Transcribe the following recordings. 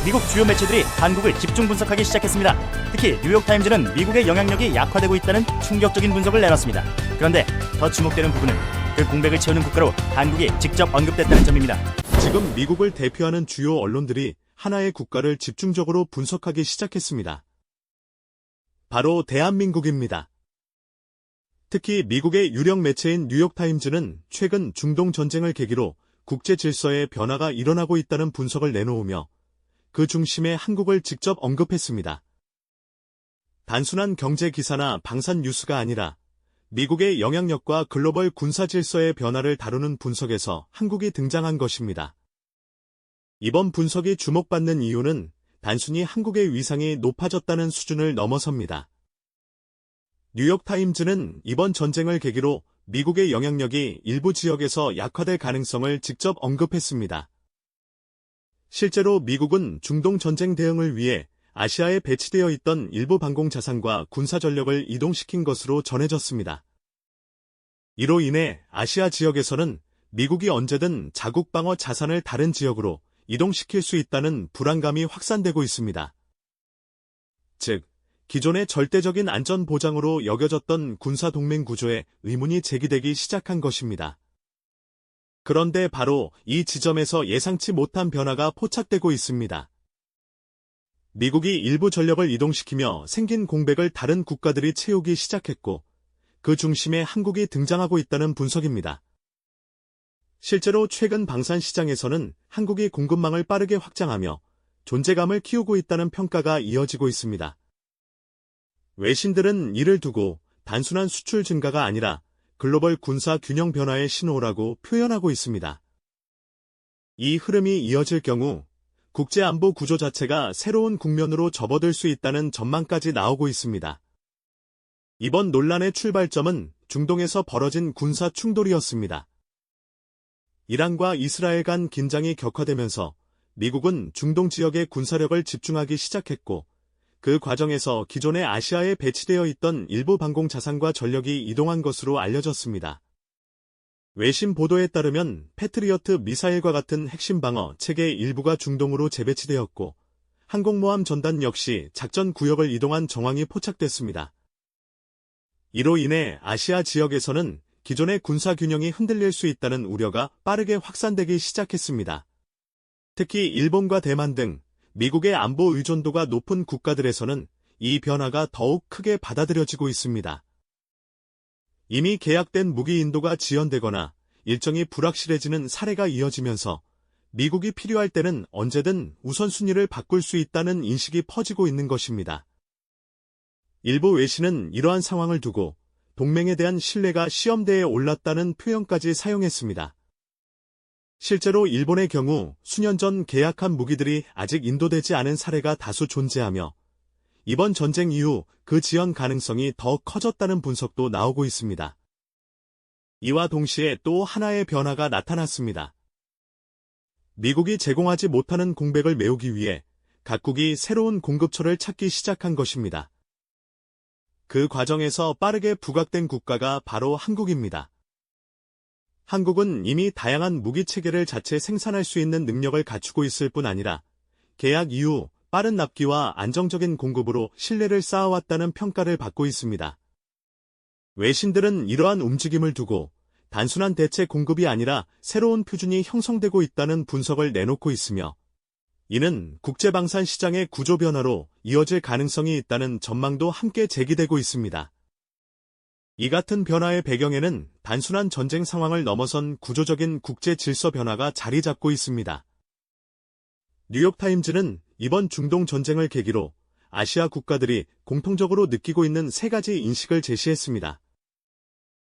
미국 주요 매체들이 한국을 집중 분석하기 시작했습니다. 특히 뉴욕타임즈는 미국의 영향력이 약화되고 있다는 충격적인 분석을 내놨습니다. 그런데 더 주목되는 부분은 그 공백을 채우는 국가로 한국이 직접 언급됐다는 점입니다. 지금 미국을 대표하는 주요 언론들이 하나의 국가를 집중적으로 분석하기 시작했습니다. 바로 대한민국입니다. 특히 미국의 유력 매체인 뉴욕타임즈는 최근 중동 전쟁을 계기로 국제 질서의 변화가 일어나고 있다는 분석을 내놓으며 그 중심에 한국을 직접 언급했습니다. 단순한 경제 기사나 방산 뉴스가 아니라 미국의 영향력과 글로벌 군사 질서의 변화를 다루는 분석에서 한국이 등장한 것입니다. 이번 분석이 주목받는 이유는 단순히 한국의 위상이 높아졌다는 수준을 넘어섭니다. 뉴욕타임즈는 이번 전쟁을 계기로 미국의 영향력이 일부 지역에서 약화될 가능성을 직접 언급했습니다. 실제로 미국은 중동 전쟁 대응을 위해 아시아에 배치되어 있던 일부 방공 자산과 군사 전력을 이동시킨 것으로 전해졌습니다. 이로 인해 아시아 지역에서는 미국이 언제든 자국 방어 자산을 다른 지역으로 이동시킬 수 있다는 불안감이 확산되고 있습니다. 즉, 기존의 절대적인 안전 보장으로 여겨졌던 군사 동맹 구조에 의문이 제기되기 시작한 것입니다. 그런데 바로 이 지점에서 예상치 못한 변화가 포착되고 있습니다. 미국이 일부 전력을 이동시키며 생긴 공백을 다른 국가들이 채우기 시작했고, 그 중심에 한국이 등장하고 있다는 분석입니다. 실제로 최근 방산 시장에서는 한국이 공급망을 빠르게 확장하며 존재감을 키우고 있다는 평가가 이어지고 있습니다. 외신들은 이를 두고 단순한 수출 증가가 아니라 글로벌 군사 균형 변화의 신호라고 표현하고 있습니다. 이 흐름이 이어질 경우 국제안보 구조 자체가 새로운 국면으로 접어들 수 있다는 전망까지 나오고 있습니다. 이번 논란의 출발점은 중동에서 벌어진 군사 충돌이었습니다. 이란과 이스라엘 간 긴장이 격화되면서 미국은 중동 지역에 군사력을 집중하기 시작했고, 그 과정에서 기존의 아시아에 배치되어 있던 일부 방공 자산과 전력이 이동한 것으로 알려졌습니다. 외신 보도에 따르면 패트리어트 미사일과 같은 핵심 방어 체계 일부가 중동으로 재배치되었고, 항공모함 전단 역시 작전 구역을 이동한 정황이 포착됐습니다. 이로 인해 아시아 지역에서는 기존의 군사 균형이 흔들릴 수 있다는 우려가 빠르게 확산되기 시작했습니다. 특히 일본과 대만 등 미국의 안보 의존도가 높은 국가들에서는 이 변화가 더욱 크게 받아들여지고 있습니다. 이미 계약된 무기 인도가 지연되거나 일정이 불확실해지는 사례가 이어지면서 미국이 필요할 때는 언제든 우선순위를 바꿀 수 있다는 인식이 퍼지고 있는 것입니다. 일부 외신은 이러한 상황을 두고 동맹에 대한 신뢰가 시험대에 올랐다는 표현까지 사용했습니다. 실제로 일본의 경우 수년 전 계약한 무기들이 아직 인도되지 않은 사례가 다수 존재하며 이번 전쟁 이후 그 지연 가능성이 더 커졌다는 분석도 나오고 있습니다. 이와 동시에 또 하나의 변화가 나타났습니다. 미국이 제공하지 못하는 공백을 메우기 위해 각국이 새로운 공급처를 찾기 시작한 것입니다. 그 과정에서 빠르게 부각된 국가가 바로 한국입니다. 한국은 이미 다양한 무기 체계를 자체 생산할 수 있는 능력을 갖추고 있을 뿐 아니라 계약 이후 빠른 납기와 안정적인 공급으로 신뢰를 쌓아왔다는 평가를 받고 있습니다. 외신들은 이러한 움직임을 두고 단순한 대체 공급이 아니라 새로운 표준이 형성되고 있다는 분석을 내놓고 있으며, 이는 국제방산 시장의 구조 변화로 이어질 가능성이 있다는 전망도 함께 제기되고 있습니다. 이 같은 변화의 배경에는 단순한 전쟁 상황을 넘어선 구조적인 국제 질서 변화가 자리 잡고 있습니다. 뉴욕타임즈는 이번 중동 전쟁을 계기로 아시아 국가들이 공통적으로 느끼고 있는 세 가지 인식을 제시했습니다.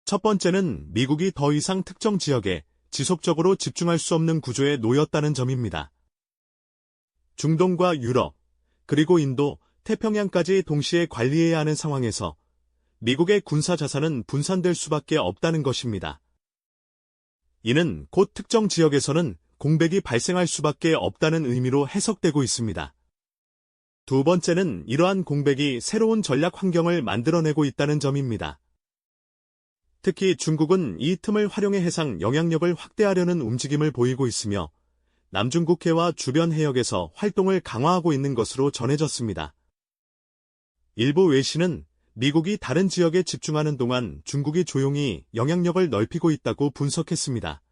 첫 번째는 미국이 더 이상 특정 지역에 지속적으로 집중할 수 없는 구조에 놓였다는 점입니다. 중동과 유럽, 그리고 인도, 태평양까지 동시에 관리해야 하는 상황에서 미국의 군사 자산은 분산될 수밖에 없다는 것입니다. 이는 곧 특정 지역에서는 공백이 발생할 수밖에 없다는 의미로 해석되고 있습니다. 두 번째는 이러한 공백이 새로운 전략 환경을 만들어내고 있다는 점입니다. 특히 중국은 이 틈을 활용해 해상 영향력을 확대하려는 움직임을 보이고 있으며, 남중국해와 주변 해역에서 활동을 강화하고 있는 것으로 전해졌습니다. 일부 외신은 미국이 다른 지역에 집중하는 동안 중국이 조용히 영향력을 넓히고 있다고 분석했습니다.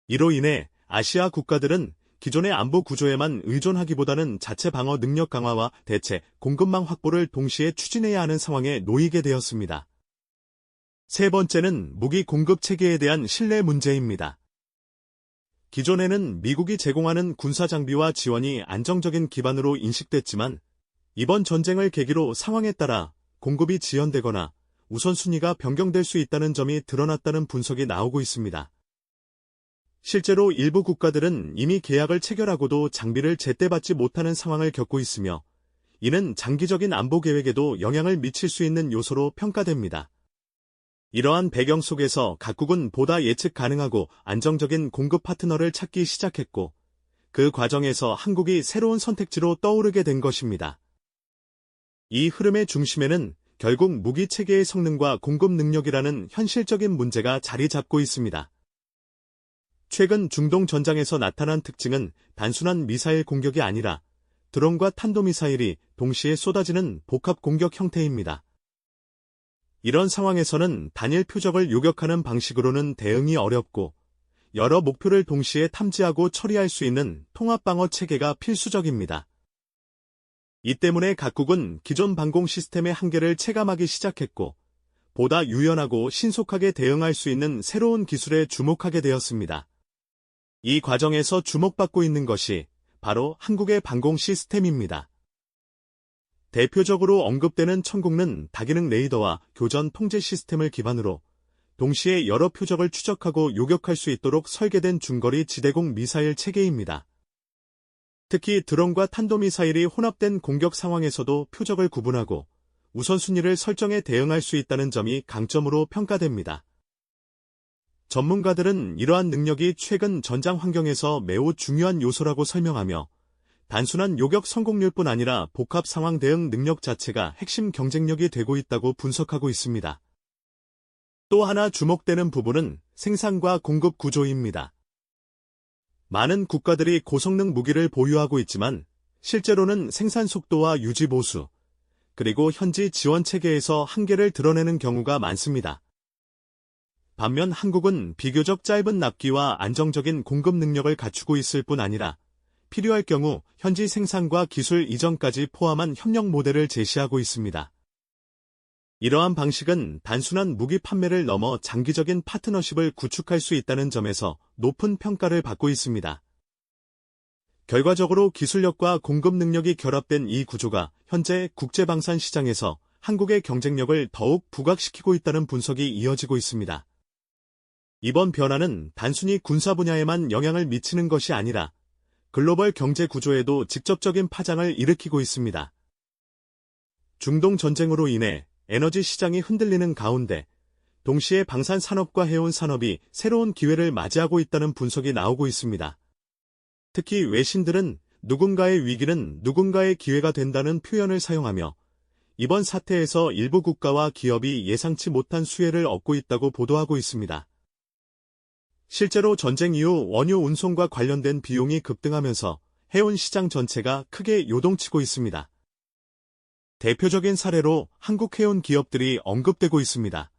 이로 인해 아시아 국가들은 기존의 안보 구조에만 의존하기보다는 자체 방어 능력 강화와 대체 공급망 확보를 동시에 추진해야 하는 상황에 놓이게 되었습니다. 세 번째는 무기 공급 체계에 대한 신뢰 문제입니다. 기존에는 미국이 제공하는 군사 장비와 지원이 안정적인 기반으로 인식됐지만 이번 전쟁을 계기로 상황에 따라 공급이 지연되거나 우선순위가 변경될 수 있다는 점이 드러났다는 분석이 나오고 있습니다. 실제로 일부 국가들은 이미 계약을 체결하고도 장비를 제때 받지 못하는 상황을 겪고 있으며 이는 장기적인 안보 계획에도 영향을 미칠 수 있는 요소로 평가됩니다. 이러한 배경 속에서 각국은 보다 예측 가능하고 안정적인 공급 파트너를 찾기 시작했고 그 과정에서 한국이 새로운 선택지로 떠오르게 된 것입니다. 이 흐름의 중심에는 결국 무기 체계의 성능과 공급 능력이라는 현실적인 문제가 자리 잡고 있습니다. 최근 중동 전장에서 나타난 특징은 단순한 미사일 공격이 아니라 드론과 탄도미사일이 동시에 쏟아지는 복합 공격 형태입니다. 이런 상황에서는 단일 표적을 요격하는 방식으로는 대응이 어렵고 여러 목표를 동시에 탐지하고 처리할 수 있는 통합방어 체계가 필수적입니다. 이 때문에 각국은 기존 방공 시스템의 한계를 체감하기 시작했고 보다 유연하고 신속하게 대응할 수 있는 새로운 기술에 주목하게 되었습니다. 이 과정에서 주목받고 있는 것이 바로 한국의 방공 시스템입니다. 대표적으로 언급되는 천국는 다기능 레이더와 교전 통제 시스템을 기반으로 동시에 여러 표적을 추적하고 요격할 수 있도록 설계된 중거리 지대공 미사일 체계입니다. 특히 드론과 탄도미사일이 혼합된 공격 상황에서도 표적을 구분하고 우선순위를 설정해 대응할 수 있다는 점이 강점으로 평가됩니다. 전문가들은 이러한 능력이 최근 전장 환경에서 매우 중요한 요소라고 설명하며 단순한 요격 성공률뿐 아니라 복합 상황 대응 능력 자체가 핵심 경쟁력이 되고 있다고 분석하고 있습니다. 또 하나 주목되는 부분은 생산과 공급 구조입니다. 많은 국가들이 고성능 무기를 보유하고 있지만 실제로는 생산 속도와 유지 보수, 그리고 현지 지원 체계에서 한계를 드러내는 경우가 많습니다. 반면 한국은 비교적 짧은 납기와 안정적인 공급 능력을 갖추고 있을 뿐 아니라 필요할 경우 현지 생산과 기술 이전까지 포함한 협력 모델을 제시하고 있습니다. 이러한 방식은 단순한 무기 판매를 넘어 장기적인 파트너십을 구축할 수 있다는 점에서 높은 평가를 받고 있습니다. 결과적으로 기술력과 공급 능력이 결합된 이 구조가 현재 국제방산 시장에서 한국의 경쟁력을 더욱 부각시키고 있다는 분석이 이어지고 있습니다. 이번 변화는 단순히 군사 분야에만 영향을 미치는 것이 아니라 글로벌 경제 구조에도 직접적인 파장을 일으키고 있습니다. 중동 전쟁으로 인해 에너지 시장이 흔들리는 가운데 동시에 방산 산업과 해운 산업이 새로운 기회를 맞이하고 있다는 분석이 나오고 있습니다. 특히 외신들은 누군가의 위기는 누군가의 기회가 된다는 표현을 사용하며 이번 사태에서 일부 국가와 기업이 예상치 못한 수혜를 얻고 있다고 보도하고 있습니다. 실제로 전쟁 이후 원유 운송과 관련된 비용이 급등하면서 해운 시장 전체가 크게 요동치고 있습니다. 대표적인 사례로 한국 해운 기업들이 언급되고 있습니다.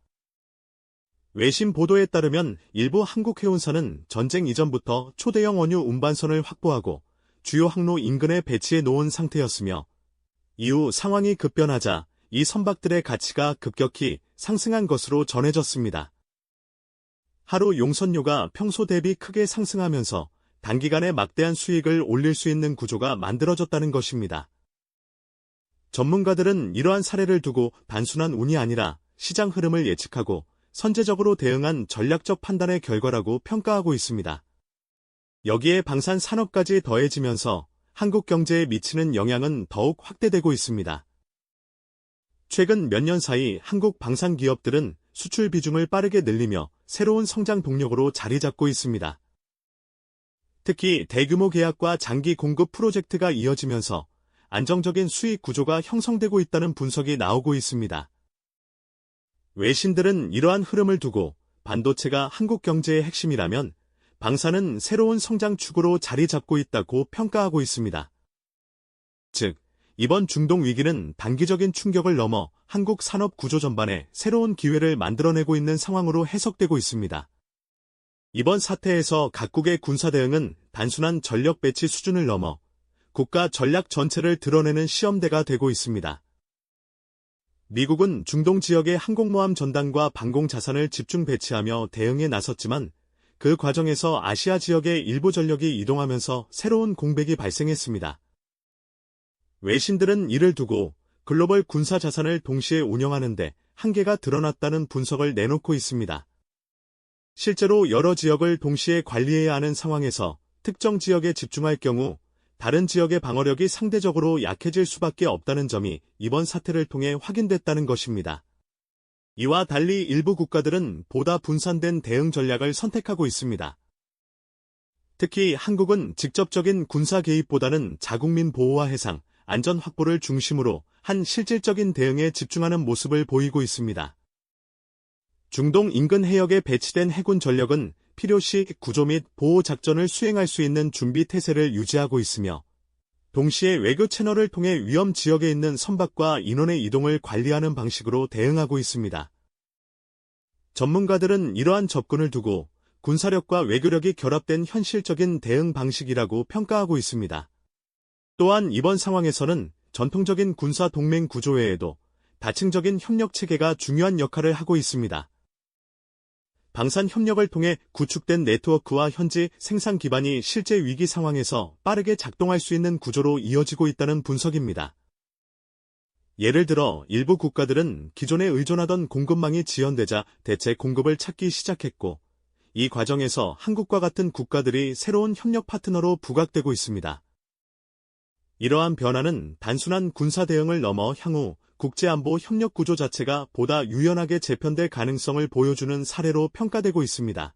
외신 보도에 따르면 일부 한국 해운사는 전쟁 이전부터 초대형 원유 운반선을 확보하고 주요 항로 인근에 배치해 놓은 상태였으며 이후 상황이 급변하자 이 선박들의 가치가 급격히 상승한 것으로 전해졌습니다. 하루 용선료가 평소 대비 크게 상승하면서 단기간에 막대한 수익을 올릴 수 있는 구조가 만들어졌다는 것입니다. 전문가들은 이러한 사례를 두고 단순한 운이 아니라 시장 흐름을 예측하고 선제적으로 대응한 전략적 판단의 결과라고 평가하고 있습니다. 여기에 방산 산업까지 더해지면서 한국 경제에 미치는 영향은 더욱 확대되고 있습니다. 최근 몇 년 사이 한국 방산 기업들은 수출 비중을 빠르게 늘리며 새로운 성장 동력으로 자리 잡고 있습니다. 특히 대규모 계약과 장기 공급 프로젝트가 이어지면서 안정적인 수익 구조가 형성되고 있다는 분석이 나오고 있습니다. 외신들은 이러한 흐름을 두고 반도체가 한국 경제의 핵심이라면 방사는 새로운 성장축으로 자리 잡고 있다고 평가하고 있습니다. 즉, 이번 중동 위기는 단기적인 충격을 넘어 한국 산업 구조 전반에 새로운 기회를 만들어내고 있는 상황으로 해석되고 있습니다. 이번 사태에서 각국의 군사 대응은 단순한 전력 배치 수준을 넘어 국가 전략 전체를 드러내는 시험대가 되고 있습니다. 미국은 중동 지역의 항공모함 전단과 방공 자산을 집중 배치하며 대응에 나섰지만 그 과정에서 아시아 지역의 일부 전력이 이동하면서 새로운 공백이 발생했습니다. 외신들은 이를 두고 글로벌 군사 자산을 동시에 운영하는데 한계가 드러났다는 분석을 내놓고 있습니다. 실제로 여러 지역을 동시에 관리해야 하는 상황에서 특정 지역에 집중할 경우 다른 지역의 방어력이 상대적으로 약해질 수밖에 없다는 점이 이번 사태를 통해 확인됐다는 것입니다. 이와 달리 일부 국가들은 보다 분산된 대응 전략을 선택하고 있습니다. 특히 한국은 직접적인 군사 개입보다는 자국민 보호와 해상, 안전 확보를 중심으로 한 실질적인 대응에 집중하는 모습을 보이고 있습니다. 중동 인근 해역에 배치된 해군 전력은 필요시 구조 및 보호 작전을 수행할 수 있는 준비 태세를 유지하고 있으며 동시에 외교 채널을 통해 위험 지역에 있는 선박과 인원의 이동을 관리하는 방식으로 대응하고 있습니다. 전문가들은 이러한 접근을 두고 군사력과 외교력이 결합된 현실적인 대응 방식이라고 평가하고 있습니다. 또한 이번 상황에서는 전통적인 군사 동맹 구조 외에도 다층적인 협력 체계가 중요한 역할을 하고 있습니다. 방산 협력을 통해 구축된 네트워크와 현지 생산 기반이 실제 위기 상황에서 빠르게 작동할 수 있는 구조로 이어지고 있다는 분석입니다. 예를 들어 일부 국가들은 기존에 의존하던 공급망이 지연되자 대체 공급을 찾기 시작했고, 이 과정에서 한국과 같은 국가들이 새로운 협력 파트너로 부각되고 있습니다. 이러한 변화는 단순한 군사 대응을 넘어 향후 국제안보 협력 구조 자체가 보다 유연하게 재편될 가능성을 보여주는 사례로 평가되고 있습니다.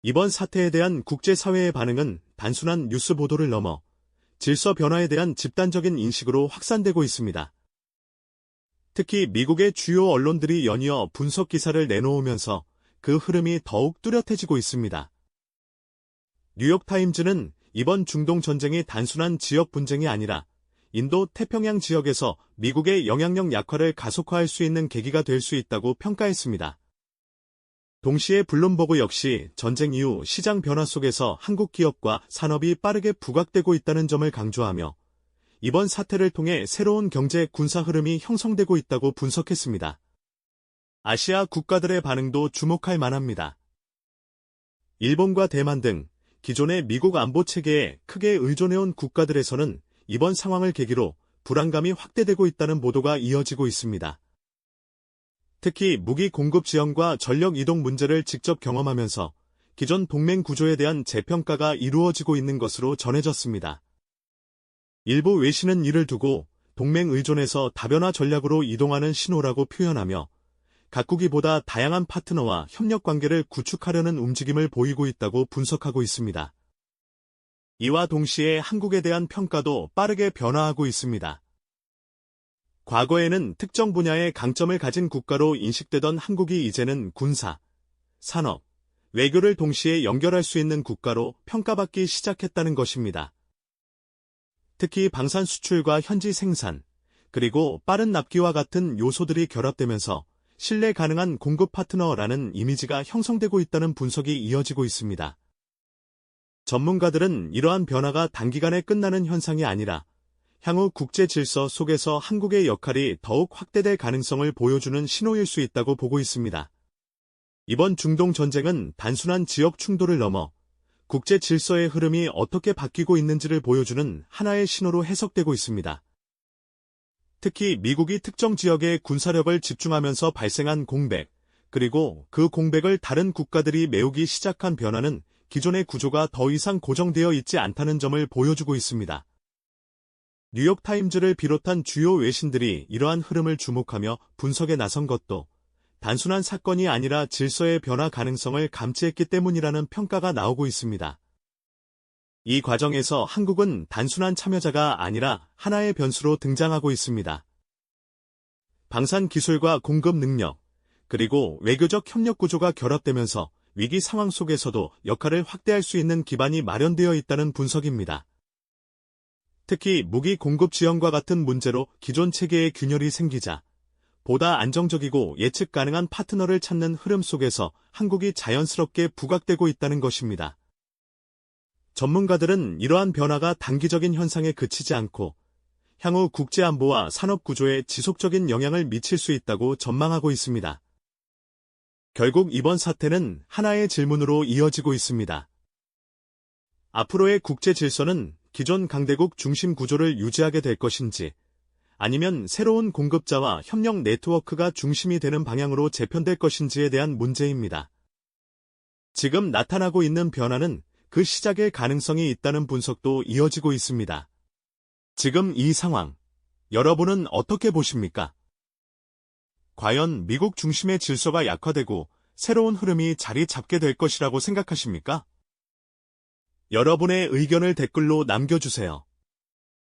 이번 사태에 대한 국제사회의 반응은 단순한 뉴스 보도를 넘어 질서 변화에 대한 집단적인 인식으로 확산되고 있습니다. 특히 미국의 주요 언론들이 연이어 분석 기사를 내놓으면서 그 흐름이 더욱 뚜렷해지고 있습니다. 뉴욕타임즈는 이번 중동 전쟁이 단순한 지역 분쟁이 아니라 인도 태평양 지역에서 미국의 영향력 약화를 가속화할 수 있는 계기가 될 수 있다고 평가했습니다. 동시에 블룸버그 역시 전쟁 이후 시장 변화 속에서 한국 기업과 산업이 빠르게 부각되고 있다는 점을 강조하며 이번 사태를 통해 새로운 경제 군사 흐름이 형성되고 있다고 분석했습니다. 아시아 국가들의 반응도 주목할 만합니다. 일본과 대만 등 기존의 미국 안보 체계에 크게 의존해온 국가들에서는 이번 상황을 계기로 불안감이 확대되고 있다는 보도가 이어지고 있습니다. 특히 무기 공급 지연과 전력 이동 문제를 직접 경험하면서 기존 동맹 구조에 대한 재평가가 이루어지고 있는 것으로 전해졌습니다. 일부 외신은 이를 두고 동맹 의존에서 다변화 전략으로 이동하는 신호라고 표현하며 각국이 보다 다양한 파트너와 협력 관계를 구축하려는 움직임을 보이고 있다고 분석하고 있습니다. 이와 동시에 한국에 대한 평가도 빠르게 변화하고 있습니다. 과거에는 특정 분야의 강점을 가진 국가로 인식되던 한국이 이제는 군사, 산업, 외교를 동시에 연결할 수 있는 국가로 평가받기 시작했다는 것입니다. 특히 방산 수출과 현지 생산, 그리고 빠른 납기와 같은 요소들이 결합되면서 신뢰 가능한 공급 파트너라는 이미지가 형성되고 있다는 분석이 이어지고 있습니다. 전문가들은 이러한 변화가 단기간에 끝나는 현상이 아니라 향후 국제 질서 속에서 한국의 역할이 더욱 확대될 가능성을 보여주는 신호일 수 있다고 보고 있습니다. 이번 중동 전쟁은 단순한 지역 충돌을 넘어 국제 질서의 흐름이 어떻게 바뀌고 있는지를 보여주는 하나의 신호로 해석되고 있습니다. 특히 미국이 특정 지역에 군사력을 집중하면서 발생한 공백, 그리고 그 공백을 다른 국가들이 메우기 시작한 변화는 기존의 구조가 더 이상 고정되어 있지 않다는 점을 보여주고 있습니다. 뉴욕타임즈를 비롯한 주요 외신들이 이러한 흐름을 주목하며 분석에 나선 것도 단순한 사건이 아니라 질서의 변화 가능성을 감지했기 때문이라는 평가가 나오고 있습니다. 이 과정에서 한국은 단순한 참여자가 아니라 하나의 변수로 등장하고 있습니다. 방산 기술과 공급 능력, 그리고 외교적 협력 구조가 결합되면서 위기 상황 속에서도 역할을 확대할 수 있는 기반이 마련되어 있다는 분석입니다. 특히 무기 공급 지연과 같은 문제로 기존 체계에 균열이 생기자 보다 안정적이고 예측 가능한 파트너를 찾는 흐름 속에서 한국이 자연스럽게 부각되고 있다는 것입니다. 전문가들은 이러한 변화가 단기적인 현상에 그치지 않고 향후 국제안보와 산업구조에 지속적인 영향을 미칠 수 있다고 전망하고 있습니다. 결국 이번 사태는 하나의 질문으로 이어지고 있습니다. 앞으로의 국제 질서는 기존 강대국 중심 구조를 유지하게 될 것인지, 아니면 새로운 공급자와 협력 네트워크가 중심이 되는 방향으로 재편될 것인지에 대한 문제입니다. 지금 나타나고 있는 변화는 그 시작의 가능성이 있다는 분석도 이어지고 있습니다. 지금 이 상황, 여러분은 어떻게 보십니까? 과연 미국 중심의 질서가 약화되고 새로운 흐름이 자리 잡게 될 것이라고 생각하십니까? 여러분의 의견을 댓글로 남겨주세요.